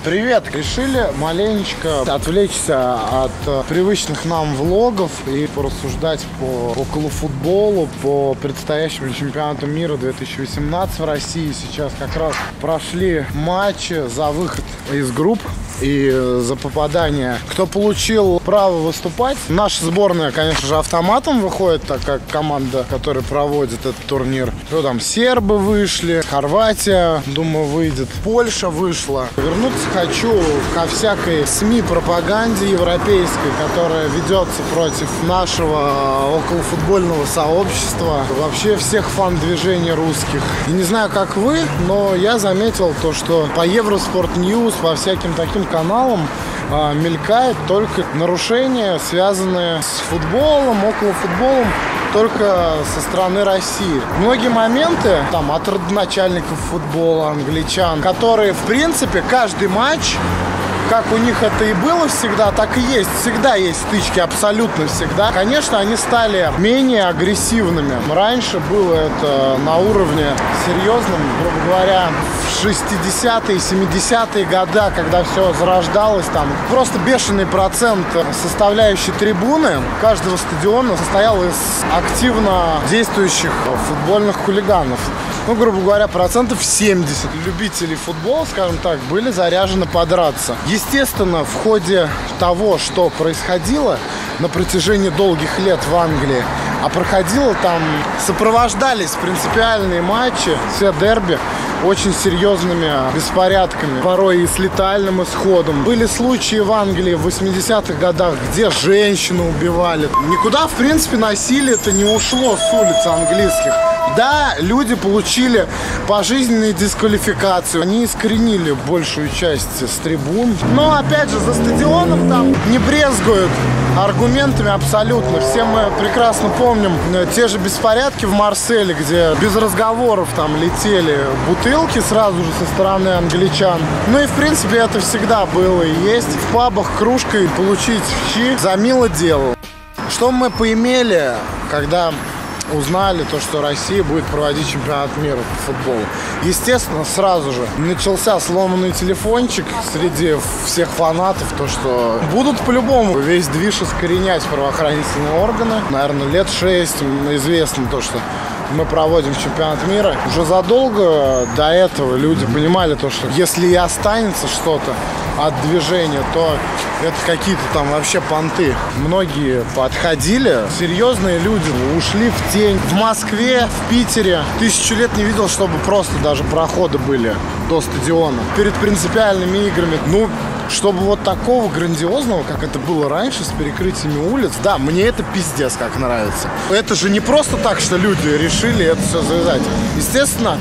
Привет! Решили маленечко отвлечься от привычных нам влогов и порассуждать по околофутболу, по предстоящему чемпионату мира 2018 в России. Сейчас как раз прошли матчи за выход из групп и за попадание. Кто получил право выступать? Наша сборная, конечно же, автоматом выходит, так как команда, которая проводит этот турнир. Что там, сербы вышли, Хорватия, думаю, выйдет, Польша вышла. Вернуться хочу ко всякой СМИ-пропаганде европейской, которая ведется против нашего околофутбольного сообщества, вообще всех фан-движений русских. И не знаю, как вы, но я заметил то, что по Евроспорт Ньюс, по всяким таким каналам мелькает только нарушения, связанные с футболом, околофутболом, только со стороны России. Многие моменты там от родоначальников футбола, англичан, которые, в принципе, каждый матч, как у них это и было всегда, так и есть. Всегда есть стычки, абсолютно всегда. Конечно, они стали менее агрессивными. Раньше было это на уровне серьезном, грубо говоря, в 60-е, 70-е годы, когда все зарождалось, там просто бешеный процент составляющей трибуны каждого стадиона состоял из активно действующих футбольных хулиганов. Ну, грубо говоря, процентов 70 любителей футбола, скажем так, были заряжены подраться. Естественно, в ходе того, что происходило на протяжении долгих лет в Англии, а проходило там, сопровождались принципиальные матчи, все дерби, очень серьезными беспорядками, порой и с летальным исходом. Были случаи в Англии в 80-х годах, где женщину убивали. Никуда, в принципе, насилие-то не ушло с улиц английских. Да, люди получили пожизненную дисквалификацию. Они искоренили большую часть с трибун. Но, опять же, за стадионом там не брезгуют аргументами абсолютно. Все мы прекрасно помним те же беспорядки в Марселе, где без разговоров там летели бутылки сразу же со стороны англичан. Ну и, в принципе, это всегда было и есть. В пабах кружкой получить в щи за мило дело. Что мы поимели, когда узнали то, что Россия будет проводить чемпионат мира по футболу? Естественно, сразу же начался сломанный телефончик среди всех фанатов, то, что будут по-любому весь движ искоренять правоохранительные органы. Наверное, лет 6 известно то, что мы проводим чемпионат мира. Уже задолго до этого люди понимали то, что если и останется что-то от движения, то это какие-то там вообще понты. Многие подходили, серьезные люди ушли в тень. В Москве, в Питере 1000 лет не видел, чтобы просто даже проходы были до стадиона перед принципиальными играми. Ну, чтобы вот такого грандиозного, как это было раньше, с перекрытиями улиц, да, мне это пиздец как нравится. Это же не просто так, что люди решили это все завязать. Естественно,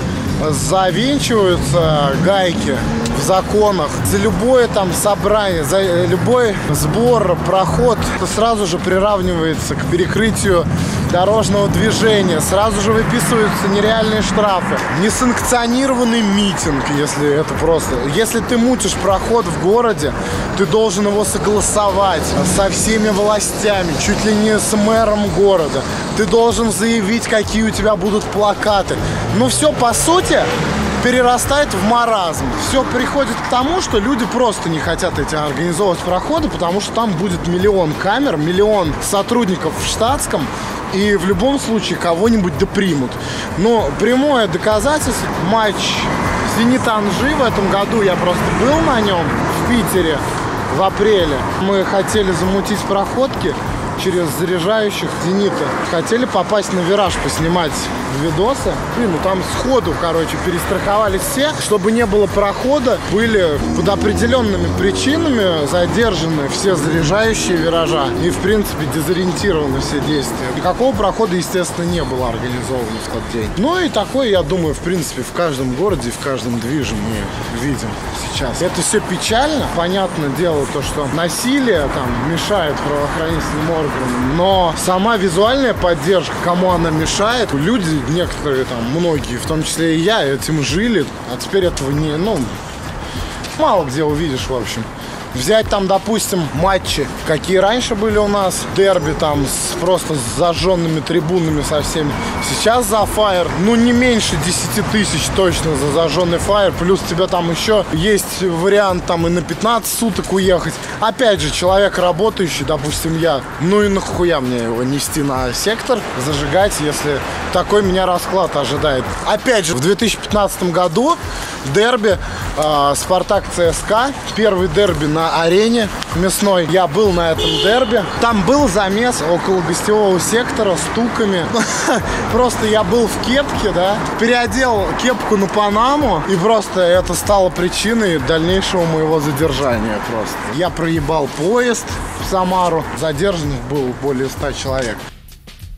завинчиваются гайки в законах. За любое там собрание, за любой сбор, проход, это сразу же приравнивается к перекрытию дорожного движения. Сразу же выписываются нереальные штрафы. Несанкционированный митинг, если это просто. Если ты мутишь проход в городе, ты должен его согласовать со всеми властями, чуть ли не с мэром города. Ты должен заявить, какие у тебя будут плакаты. Ну все, по сути, перерастает в маразм. Все приходит к тому, что люди просто не хотят эти организовывать проходы, потому что там будет миллион камер, миллион сотрудников в штатском, и в любом случае кого-нибудь допримут. Но прямое доказательство — матч «Зенит-Анжи» в этом году, я просто был на нем в Питере в апреле. Мы хотели замутить проходки через заряжающих «Зенита». Хотели попасть на вираж, поснимать видосы. Ну там сходу, перестраховались все, чтобы не было прохода. Были под определенными причинами задержаны все заряжающие виража и, в принципе, дезориентированы все действия. Никакого прохода, естественно, не было организовано в тот день. Ну и такое, я думаю, в принципе, в каждом городе, в каждом движе мы видим сейчас. Это все печально. Понятное дело, то, что насилие там мешает правоохранительным органам, но сама визуальная поддержка, кому она мешает, люди некоторые там, многие, в том числе и я, этим жили, а теперь этого не, мало где увидишь, в общем. Взять там, допустим, матчи, какие раньше были у нас, дерби там просто с зажженными трибунами со всеми. Сейчас за Fire, ну, не меньше 10 тысяч точно за зажженный Fire, плюс тебе там еще есть вариант там и на 15 суток уехать. Опять же, человек работающий, допустим, я, ну и нахуя мне его нести на сектор, зажигать, если такой меня расклад ожидает. Опять же, в 2015 году дерби Спартак ЦСКА, первый дерби на арене мясной. Я был на этом дерби. Там был замес около гостевого сектора с туками. Просто я был в кепке, да, переодел кепку на панаму, и просто это стало причиной дальнейшего моего задержания просто. Я проебал поезд в Самару. Задержанных было более 100 человек.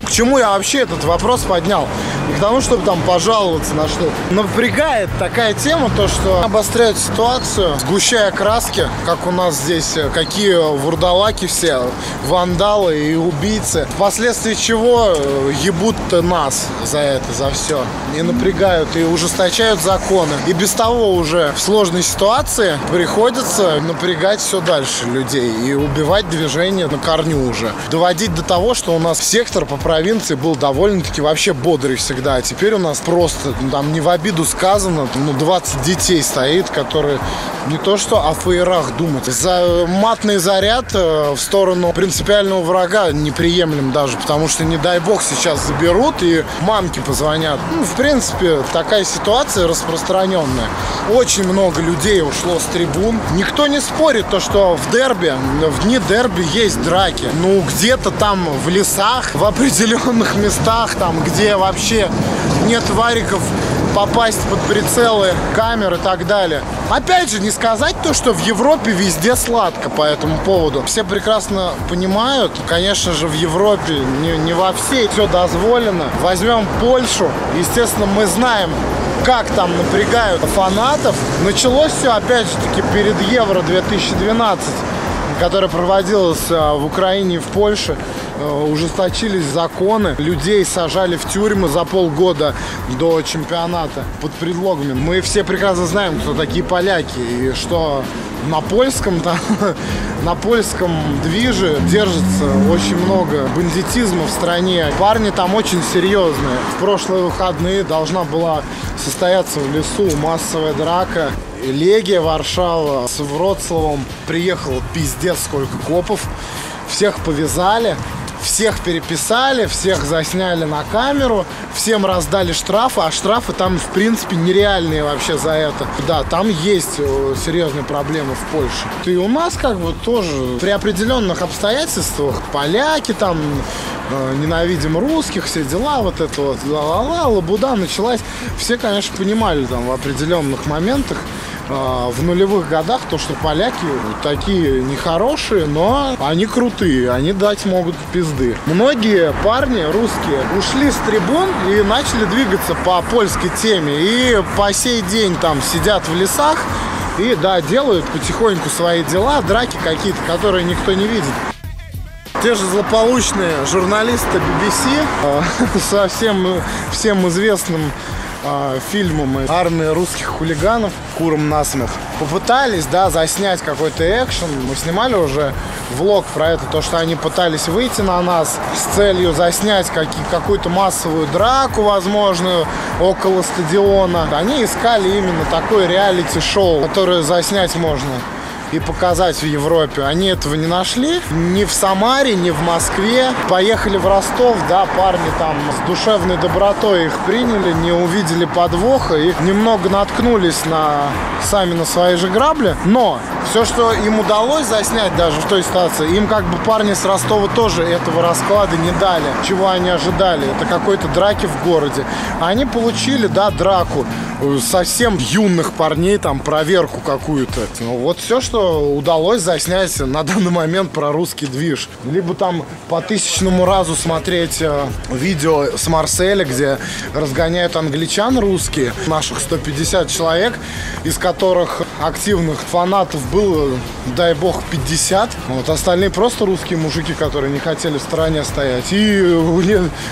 К чему я вообще этот вопрос поднял? Не к тому, чтобы там пожаловаться на что. Напрягает такая тема, то что обостряет ситуацию, сгущая краски, как у нас здесь, какие вурдалаки все, вандалы и убийцы. Впоследствии чего ебут-то нас за это, за все. И напрягают, и ужесточают законы. И без того уже в сложной ситуации приходится напрягать все дальше людей и убивать движение на корню уже. Доводить до того, что у нас сектор по провинции был довольно-таки вообще бодрый всегда. А теперь у нас просто, там не в обиду сказано, 20 детей стоит, которые не то что о фаерах думают. За матный заряд в сторону принципиального врага неприемлем даже, потому что, не дай бог, сейчас заберут и мамки позвонят. Ну, в принципе, такая ситуация распространенная. Очень много людей ушло с трибун. Никто не спорит то, что в дерби, в дни дерби есть драки. Ну, где-то там в лесах, в определенных местах, там, где вообще нет вариков, попасть под прицелы камер и так далее. Опять же, не сказать то, что в Европе везде сладко по этому поводу. Все прекрасно понимают, конечно же, в Европе не во всей все дозволено. Возьмем Польшу. Естественно, мы знаем, как там напрягают фанатов. Началось все, опять же таки, перед Евро 2012, которое проводилось в Украине и в Польше. Ужесточились законы, людей сажали в тюрьмы за полгода до чемпионата под предлогами. Мы все прекрасно знаем, кто такие поляки, и что на польском движе держится очень много бандитизма в стране. Парни там очень серьезные. В прошлые выходные должна была состояться в лесу массовая драка. Легия Варшава с Вроцлавом. Приехало пиздец сколько копов. Всех повязали. Всех переписали, всех засняли на камеру, всем раздали штрафы, а штрафы там, в принципе, нереальные вообще за это. Да, там есть серьезные проблемы в Польше. И у нас как бы тоже при определенных обстоятельствах поляки там, ненавидим русских, все дела, вот это вот, лабуда началась. Все, конечно, понимали там в определенных моментах, в нулевых годах, то, что поляки такие нехорошие, но они крутые, они дать могут пизды. Многие парни русские ушли с трибун и начали двигаться по польской теме. И по сей день там сидят в лесах и, да, делают потихоньку свои дела, драки какие-то, которые никто не видит. Те же злополучные журналисты BBC со всем известным фильмом «Армия русских хулиганов» Куром насмех попытались, да, заснять какой-то экшен. Мы снимали уже влог про это, то, что они пытались выйти на нас с целью заснять какую-то массовую драку возможную около стадиона. Они искали именно такое реалити-шоу, которое заснять можно и показать в Европе. Они этого не нашли. Ни в Самаре, ни в Москве. Поехали в Ростов, да, парни там с душевной добротой их приняли, не увидели подвоха и немного наткнулись сами на свои же грабли. Но все, что им удалось заснять даже в той ситуации, им как бы парни с Ростова тоже этого расклада не дали. Чего они ожидали? Это какой-то драки в городе. Они получили, да, драку совсем юных парней, там, проверку какую-то. Ну, вот все, что удалось заснять на данный момент про русский движ. Либо там по 1000-му разу смотреть видео с Марселя, где разгоняют англичан русские, наших 150 человек, из которых активных фанатов было, дай бог, 50. Вот остальные просто русские мужики, которые не хотели в стороне стоять. И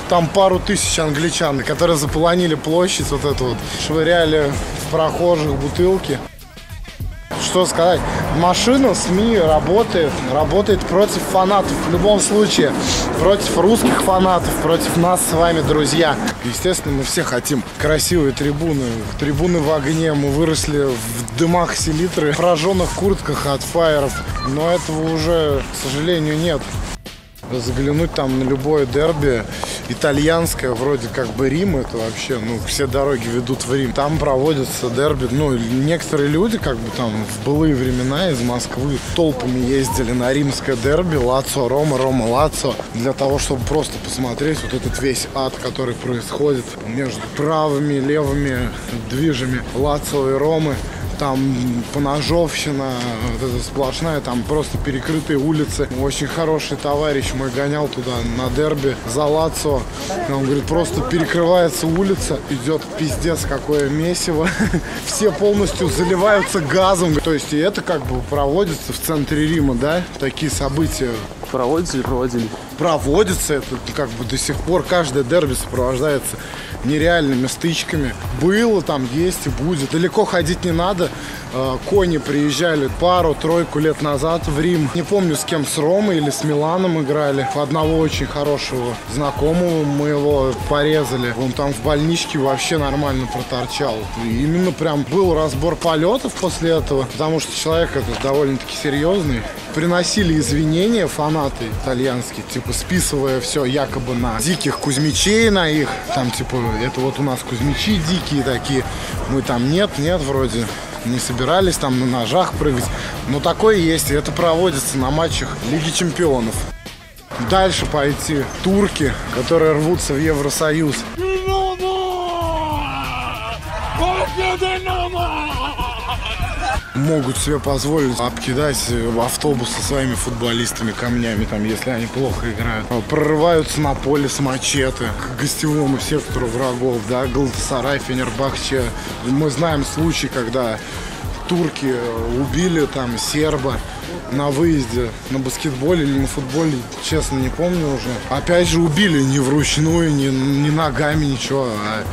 там пару тысяч англичан, которые заполонили площадь, вот эту вот, швыряли в прохожих бутылки. что сказать. Машина СМИ работает против фанатов. В любом случае, против русских фанатов, против нас с вами, друзья. Естественно, мы все хотим красивые трибуны. Трибуны в огне. Мы выросли в дымах селитры, в прожженных куртках от фаеров. Но этого уже, к сожалению, нет. Заглянуть там на любое дерби итальянское, вроде как бы Рим, это вообще, все дороги ведут в Рим. Там проводятся дерби, некоторые люди как бы там в былые времена из Москвы толпами ездили на римское дерби Лацио, Рома, Рома, Лацио, для того, чтобы просто посмотреть вот этот весь ад, который происходит между правыми, левыми движами Лацио и Ромы. Там поножовщина, вот эта сплошная, там просто перекрытые улицы. Очень хороший товарищ мой гонял туда на дерби за Лацио. Он говорит, просто перекрывается улица, идет пиздец какое месиво. Все полностью заливаются газом. То есть и это как бы проводится в центре Рима, да, такие события. Проводится или проводили? Проводится, это как бы до сих пор каждое дерби сопровождается нереальными стычками. Было там, есть и будет. Далеко ходить не надо. Кони приезжали пару-тройку лет назад в Рим. Не помню, с кем, с Ромой или с Миланом играли. Одного очень хорошего знакомого мы его порезали. Он там в больничке вообще нормально проторчал. И именно прям был разбор полетов после этого, потому что человек этот довольно-таки серьезный. Приносили извинения фанаты итальянские, типа списывая все якобы на диких кузьмичей, на их. Там типа, это вот у нас кузьмичи дикие такие. Мы там нет, вроде не собирались там на ножах прыгать. Но такое есть, и это проводится на матчах Лиги Чемпионов. Дальше пойти турки, которые рвутся в Евросоюз. Могут себе позволить обкидать автобусы своими футболистами камнями, там, если они плохо играют. Прорываются на поле с мачете к гостевому сектору врагов, да, Галатасарай, Фенербахче. Мы знаем случай, когда турки убили там серба на выезде на баскетболе или на футболе, честно, не помню уже. Опять же, убили не вручную, не ногами, ничего, а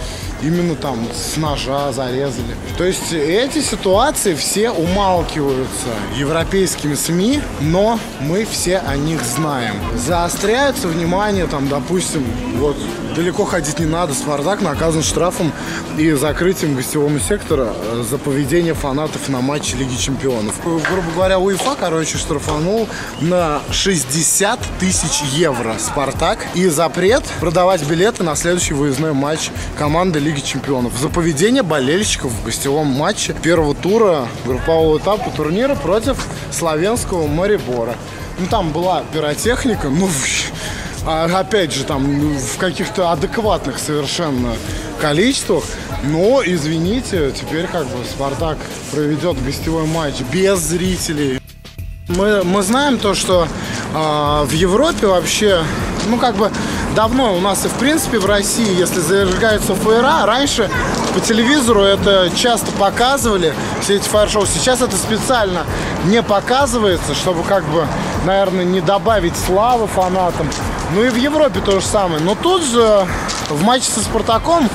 именно там с ножа зарезали. То есть эти ситуации все умалкиваются европейскими СМИ, но мы все о них знаем. Заостряется внимание, там, допустим, вот далеко ходить не надо, Спартак наказан штрафом и закрытием гостевого сектора за поведение фанатов на матче Лиги Чемпионов. Грубо говоря, УЕФА, штрафанул на 60 тысяч евро Спартак и запрет продавать билеты на следующий выездной матч команды Лиги Чемпионов за поведение болельщиков в гостевом матче первого тура группового этапа турнира против славянского Марибора. Там была пиротехника, опять же, там в каких-то адекватных совершенно количествах. Но, извините, теперь как бы Спартак проведет гостевой матч без зрителей. Мы знаем то, что в Европе вообще, давно у нас и в принципе в России, если зажигаются фаера, раньше по телевизору это часто показывали, все эти фаер-шоу. Сейчас это специально не показывается, чтобы наверное, не добавить славы фанатам. И в Европе то же самое. Но тут же в матче со Спартаком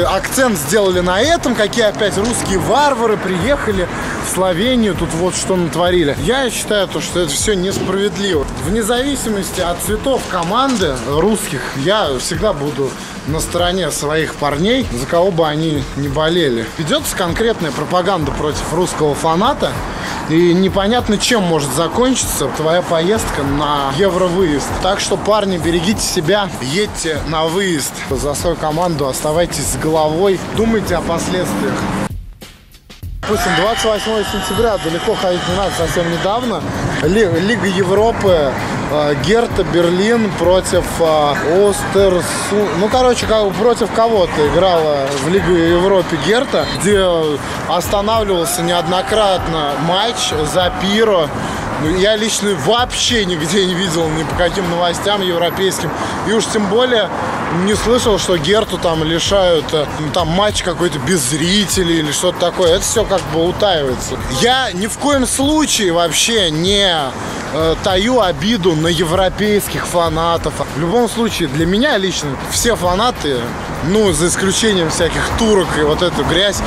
акцент сделали на этом, какие опять русские варвары приехали в Словению, тут вот что натворили. Я считаю, что это все несправедливо. Вне зависимости от цветов команды русских, я всегда буду на стороне своих парней, за кого бы они ни болели. Ведется конкретная пропаганда против русского фаната, и непонятно, чем может закончиться твоя поездка на евровыезд. Так что, парни, берегите себя, едьте на выезд за свою команду, оставайтесь с головой, думайте о последствиях. Допустим, 28 сентября, далеко ходить не надо, совсем недавно, Лига Европы, Герта Берлин против Остерсунд. Против кого-то играла в Лиге Европы Герта, где останавливался неоднократно матч за пиро. Я лично вообще нигде не видел, ни по каким новостям европейским. И уж тем более не слышал, что Герту там лишают матч какой-то без зрителей или что-то такое. Это все утаивается. Я ни в коем случае вообще не таю обиду на европейских фанатов. В любом случае, для меня лично все фанаты, за исключением всяких турок и вот эту грязь,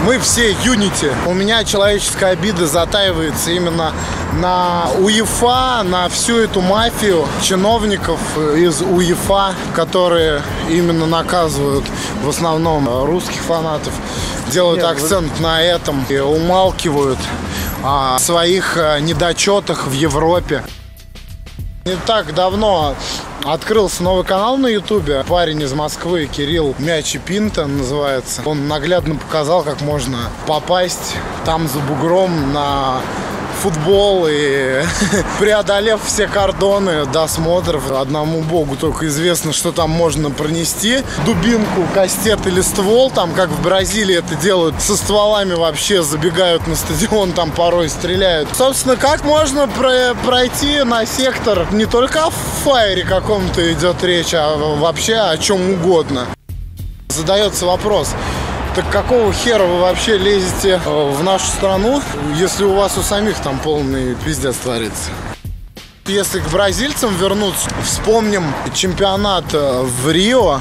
Мы все юнити. У меня человеческая обида затаивается именно на УЕФА, на всю эту мафию чиновников из УЕФА, которые именно наказывают в основном русских фанатов, делают акцент на этом и умалкивают о своих недочетах в Европе. Не так давно открылся новый канал на ютубе. Парень из Москвы, Кирилл Мяч и Пинта называется. Он наглядно показал, как можно попасть там за бугром на футбол и преодолев все кордоны досмотров. Одному богу только известно, что там можно пронести. Дубинку, кастет или ствол, там как в Бразилии это делают, со стволами вообще забегают на стадион, там порой стреляют. Собственно, как можно пройти на сектор? Не только о фаере каком-то идет речь, а вообще о чем угодно. Задается вопрос: так какого хера вы вообще лезете в нашу страну, если у вас у самих там полный пиздец творится? Если к бразильцам вернуться, вспомним чемпионат в Рио.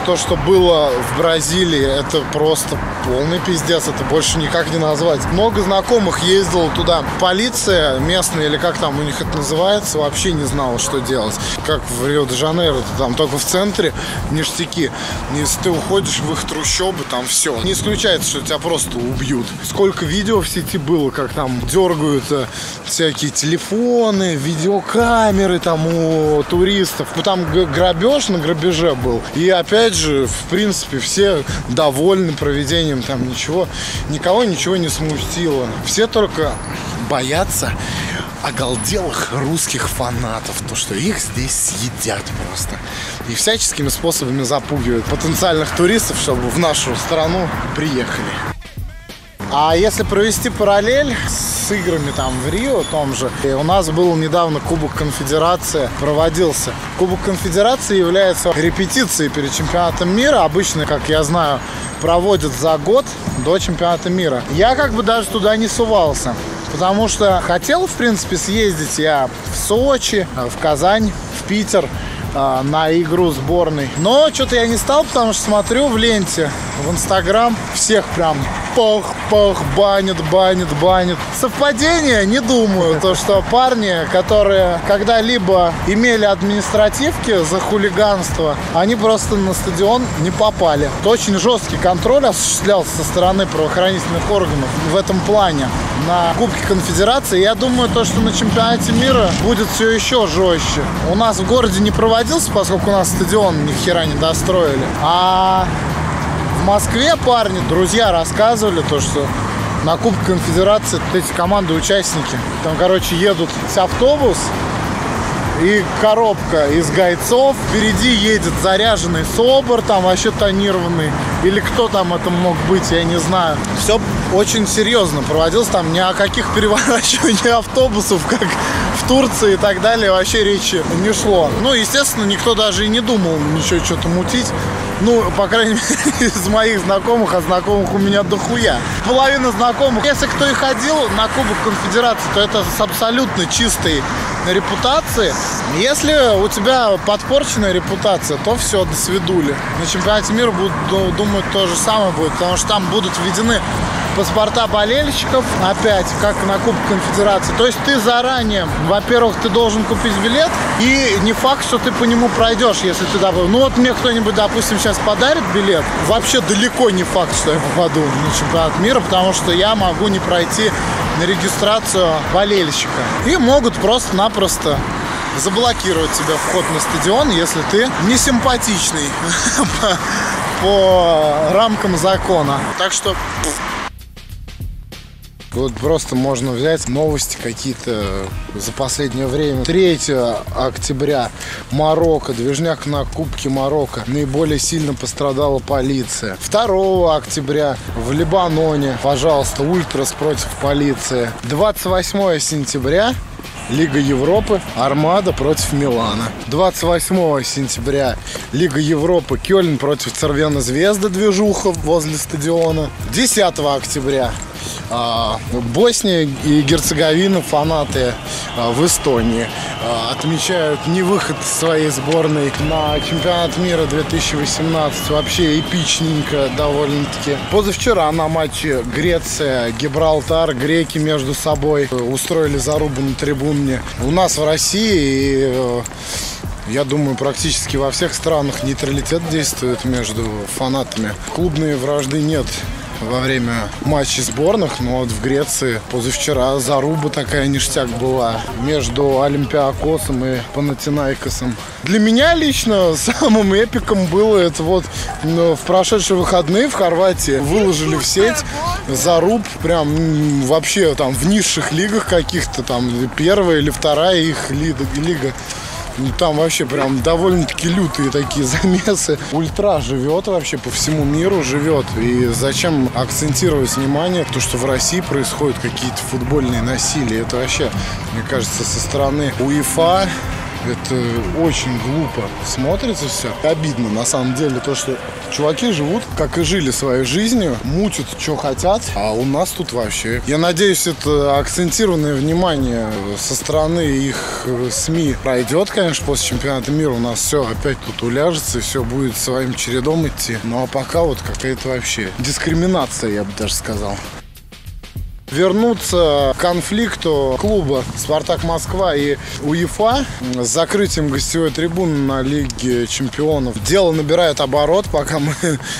То, что было в Бразилии, это просто полный пиздец. Это больше никак не назвать. Много знакомых ездило туда. Полиция местная, или как там у них это называется, вообще не знала, что делать. Как в Рио-де-Жанейро, там только в центре ништяки. Если ты уходишь в их трущобы, там все. Не исключается, что тебя просто убьют. Сколько видео в сети было, как там дергают всякие телефоны, видеокамеры там у туристов. Там грабеж на грабеже был. И опять же, в принципе, все довольны проведением там никого ничего не смутило. Все только боятся оголделых русских фанатов, то, что их здесь съедят просто. И всяческими способами запугивают потенциальных туристов, чтобы в нашу страну приехали. А если провести параллель с играми там в Рио том же, у нас был недавно Кубок Конфедерации, проводился. Кубок Конфедерации является репетицией перед чемпионатом мира. Обычно, как я знаю, проводят за год до чемпионата мира. Я как бы даже туда не сувался, потому что хотел, в принципе, съездить я в Сочи, в Казань, в Питер на игру сборной. Но что-то я не стал, потому что смотрю в ленте, в Инстаграм, всех прям пах, банят. Совпадение? Не думаю. То, что парни, которые когда-либо имели административки за хулиганство, они просто на стадион не попали. Очень жесткий контроль осуществлялся со стороны правоохранительных органов в этом плане на Кубке Конфедерации. Я думаю, то, что на чемпионате мира будет все еще жестче. У нас в городе не проводился, поскольку у нас стадион ни хера не достроили. А в Москве парни, друзья рассказывали то, что на Кубке Конфедерации эти команды-участники, там, короче, едут с автобус и коробка из гайцов, впереди едет заряженный СОБР, там вообще тонированный, или кто там это мог быть, я не знаю. Все очень серьезно проводилось, там ни о каких переворачиваниях автобусов, как в Турции и так далее, вообще речи не шло. Ну, естественно, никто даже и не думал ничего что-то мутить. Ну, по крайней мере, из моих знакомых, а знакомых у меня дохуя. Половина знакомых, если кто и ходил на Кубок Конфедерации, то это с абсолютно чистой репутацией. Если у тебя подпорченная репутация, то все, до свидули. На чемпионате мира будут думать то же самое будет, потому что там будут введены паспорта болельщиков, опять, как на Кубке Конфедерации. То есть ты заранее, во-первых, ты должен купить билет, и не факт, что ты по нему пройдешь, если ты добавишь. Ну вот мне кто-нибудь, допустим, сейчас подарит билет, вообще далеко не факт, что я попаду на чемпионат мира, потому что я могу не пройти на регистрацию болельщика. И могут просто-напросто заблокировать тебе вход на стадион, если ты не симпатичный по рамкам закона. Так что вот просто можно взять новости какие-то за последнее время. 3 октября Марокко, движняк на Кубке Марокко. Наиболее сильно пострадала полиция. 2 октября в Лебаноне, пожалуйста, ультрас против полиции. 28 сентября Лига Европы, Армада против Милана. 28 сентября Лига Европы, Кёльн против Цервена Звезда, движуха возле стадиона. 10 октября Босния и Герцеговина, фанаты в Эстонии отмечают невыход своей сборной на чемпионат мира 2018. Вообще эпичненько довольно-таки. Позавчера на матче Греция-Гибралтар греки между собой устроили зарубу на трибуне. У нас в России и я думаю, практически во всех странах нейтралитет действует между фанатами. Клубной вражды нет во время матчей сборных, но вот в Греции позавчера заруба такая ништяк была между Олимпиакосом и Панатинаикосом. Для меня лично самым эпиком было это вот в прошедшие выходные в Хорватии выложили в сеть заруб прям вообще там в низших лигах каких-то, там первая или вторая их лига. Там вообще прям довольно-таки лютые такие замесы. Ультра живет вообще по всему миру, живет. И зачем акцентировать внимание, то, что в России происходят какие-то футбольные насилия. Это вообще, мне кажется, со стороны УЕФА это очень глупо смотрится все. Обидно на самом деле то, что чуваки живут, как и жили своей жизнью, мутят, что хотят, а у нас тут вообще. Я надеюсь, это акцентированное внимание со стороны их СМИ пройдет, конечно, после чемпионата мира. У нас все опять тут уляжется, и все будет своим чередом идти. Ну а пока вот какая-то вообще дискриминация, я бы даже сказал. Вернуться к конфликту клуба «Спартак Москва» и УЕФА с закрытием гостевой трибуны на Лиге чемпионов. Дело набирает оборот, пока мы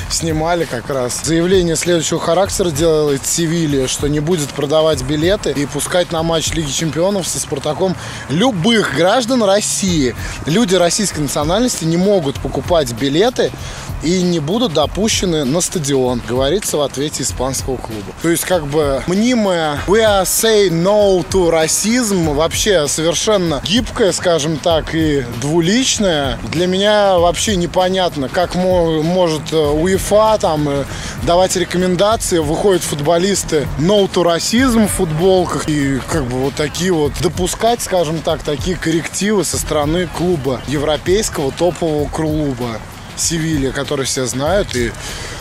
снимали как раз. Заявление следующего характера делает Севилья, что не будет продавать билеты и пускать на матч Лиги чемпионов со «Спартаком» любых граждан России. Люди российской национальности не могут покупать билеты и не будут допущены на стадион, говорится в ответе испанского клуба. То есть как бы мнимое «we are say no to расизм» вообще совершенно гибкое, скажем так, и двуличное. Для меня вообще непонятно, как может УЕФА там давать рекомендации, выходят футболисты «no to расизм» в футболках и как бы вот такие вот допускать, скажем так, такие коррективы со стороны клуба, европейского топового клуба Севилья, который все знают. И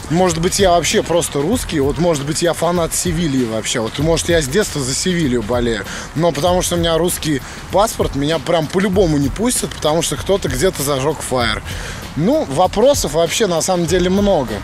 может быть я вообще просто русский, вот может быть я фанат Севильи вообще, вот может я с детства за Севилью болею, но потому что у меня русский паспорт, меня прям по-любому не пустят, потому что кто-то где-то зажег фаер. Ну, вопросов вообще на самом деле много.